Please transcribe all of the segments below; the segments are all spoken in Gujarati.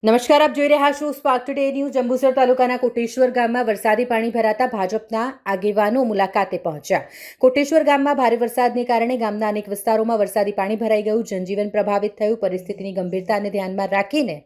નમસ્કાર, આપ જોઈ રહ્યા છો સ્પાર્ક ટુડે ન્યૂઝ। જંબુસર તાલુકાના કોટેશ્વર ગામમાં વરસાદી પાણી ભરાતા ભાજપના આગેવાનો મુલાકાતે પહોંચ્યા। કોટેશ્વર ગામમાં ભારે વરસાદને કારણે ગામના અનેક વિસ્તારોમાં વરસાદી પાણી ભરાઈ ગયું, જનજીવન પ્રભાવિત થયું। પરિસ્થિતિની ગંભીરતાને ધ્યાનમાં રાખીને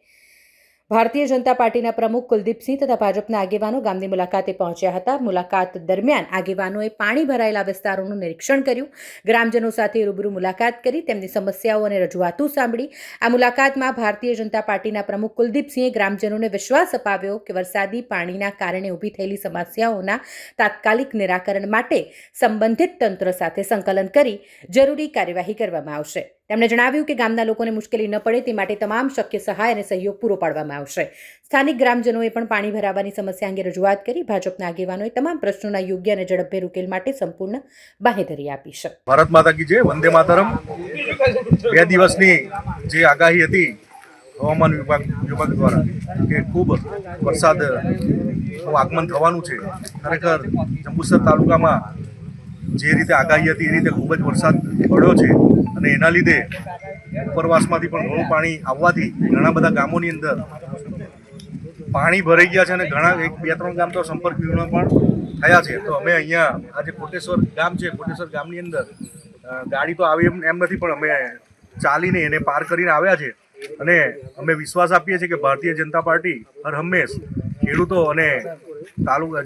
ભારતીય જનતા પાર્ટીના પ્રમુખ કુલદીપસિંહ તથા ભાજપના આગેવાનો ગામની મુલાકાતે પહોંચ્યા હતા। મુલાકાત દરમિયાન આગેવાનોએ પાણી ભરાયેલા વિસ્તારોનું નિરીક્ષણ કર્યું, ગ્રામજનો સાથે રૂબરૂ મુલાકાત કરી તેમની સમસ્યાઓ અને રજૂઆતો સાંભળી। આ મુલાકાતમાં ભારતીય જનતા પાર્ટીના પ્રમુખ કુલદીપસિંહે ગ્રામજનોને વિશ્વાસ અપાવ્યો કે વરસાદી પાણીના કારણે ઊભી થયેલી સમસ્યાઓના તાત્કાલિક નિરાકરણ માટે સંબંધિત તંત્ર સાથે સંકલન કરી જરૂરી કાર્યવાહી કરવામાં આવશે। તેમણે જણાવ્યું કે ગામના લોકોને મુશ્કેલી ન પડે તે માટે તમામ શક્ય સહાય અને સહયોગ પૂરો પાડવામાં આવશે। સ્થાનિક ગ્રામજનોએ પણ પાણી ભરાવાની સમસ્યા અંગે રજૂઆત કરી। ભાજપના આગેવાનોએ તમામ પ્રશ્નોના યોગ્ય અને ઝડપભેર ઉકેલ માટે સંપૂર્ણ બાહેધરી આપી છે। ભારત માતા કી જય, વંદે માતરમ। 2 દિવસની જે આગાહી હતી હવામાન વિભાગ દ્વારા કે ખૂબ વરસાદનું આગમન થવાનું છે, ખરેખર જંબુસર તાલુકામાં જે રીતે આગાહી હતી એ રીતે ખૂબ જ વરસાદ પડ્યો છે અને એના લીધે ઉપરવાસમાંથી પણ ઘણું પાણી આવવાથી ઘણા બધા ગામોની અંદર પાણી ભરાઈ ગયા છે અને ઘણા 1-2-3 ગામ તો સંપર્ક વિહોણા પણ થયા છે। તો અમે અહીંયા આજે કોટેશ્વર ગામ છે, કોટેશ્વર ગામની અંદર ગાડી તો આવી એમ નથી, પણ અમે ચાલીને એને પાર કરીને આવ્યા છે અને અમે વિશ્વાસ આપીએ છીએ કે ભારતીય જનતા પાર્ટી હર હંમેશ ખેડૂતો અને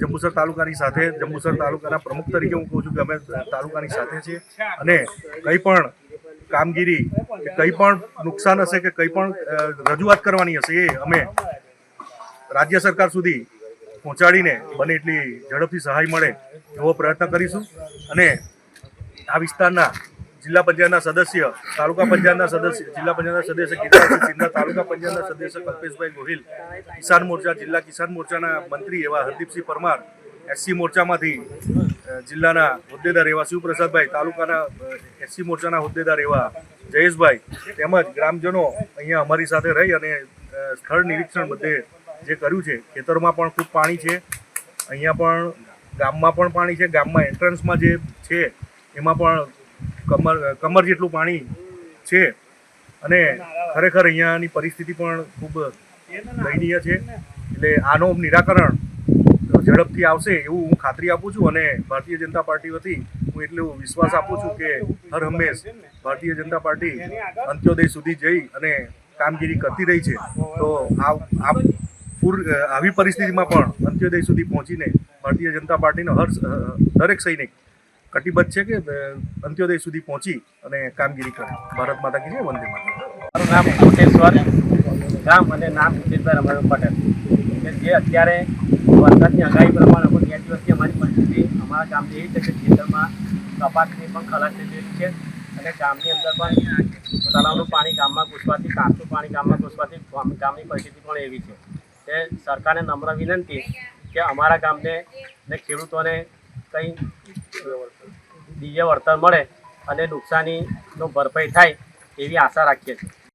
જંબુસર તાલુકાની સાથે, જંબુસર તાલુકાના પ્રમુખ તરીકે હું કહું છું કે અમે તાલુકાની સાથે છીએ અને કંઈ પણ કામગીરી કે કંઈ પણ નુકસાન હશે કે કંઈ પણ રજૂઆત કરવાની હશે એ અમે રાજ્ય સરકાર સુધી પહોંચાડીને બને એટલી ઝડપથી સહાય મળે એવો પ્રયત્ન કરીશું। અને આ વિસ્તારના જિલ્લા પંચાયતના સદસ્ય, તાલુકા પંચાયતના સદસ્ય, જિલ્લા પંચાયતના સદસ્ય કીર્તિસિંહ સિંધા, તાલુકા પંચાયતના સદસ્ય કલ્પેશભાઈ ગોહિલ, કિસાન મોરચા, જિલ્લા કિસાન મોરચાના મંત્રી એવા હરદીપસિંહ પરમાર, એસસી મોરચામાંથી જિલ્લાના હોદ્દેદાર એવા શિવપ્રસાદભાઈ, તાલુકાના એસસી મોરચાના હોદ્દેદાર એવા જયેશભાઈ, તેમજ ગ્રામજનો અહીંયા અમારી સાથે રહી અને સ્થળ નિરીક્ષણ બધે જે કર્યું છે। ખેતરમાં પણ ખૂબ પાણી છે, અહીંયા પણ ગામમાં પણ પાણી છે, ગામમાં એન્ટ્રન્સમાં જે છે એમાં પણ કમર જેટલું પાણી છે અને ખરેખર અહીંયાની પરિસ્થિતિ પણ ખૂબ દયનીય છે। એટલે આનું નિરાકરણ ઝડપથી આવશે એવું હું ખાતરી આપું છું અને ભારતીય જનતા પાર્ટી વતી હું એટલો વિશ્વાસ આપું છું કે હર હંમેશ ભારતીય જનતા પાર્ટી અંત્યોદય સુધી જઈ અને કામગીરી કરતી રહી છે। તો આવી પરિસ્થિતિમાં પણ અંત્યોદય સુધી પહોંચીને ભારતીય જનતા પાર્ટીનો દરેક સૈનિક કટિબદ્ધ છે કે અંત્યોદય સુધી પહોંચી અને કામગીરી કરે। ભારત માતા કી જય, વંદે માતરમ। મારું નામ કોટેશ્વર ગામ અને નામ ઉદિતભાઈ રમણભાઈ પટેલ કે જે અત્યારે વરસાદની આગાહી પ્રમાણે 2 દિવસથી અમારી પરિસ્થિતિ અમારા ગામની એવી છે કે ખેતરમાં કપાસની પણ ખલાસ થઈ છે અને ગામની અંદર પણ તળાવનું પાણી ગામમાં ઘૂસવાથી, કાચું પાણી ગામમાં ઘૂસવાથી ગામની પરિસ્થિતિ પણ એવી છે તે સરકારને નમ્ર વિનંતી કે અમારા ગામને ને ખેડૂતોને કંઈ બીજે વળતર મળે અને નુકસાનીનો ભરપાઈ થાય એવી આશા રાખીએ છીએ।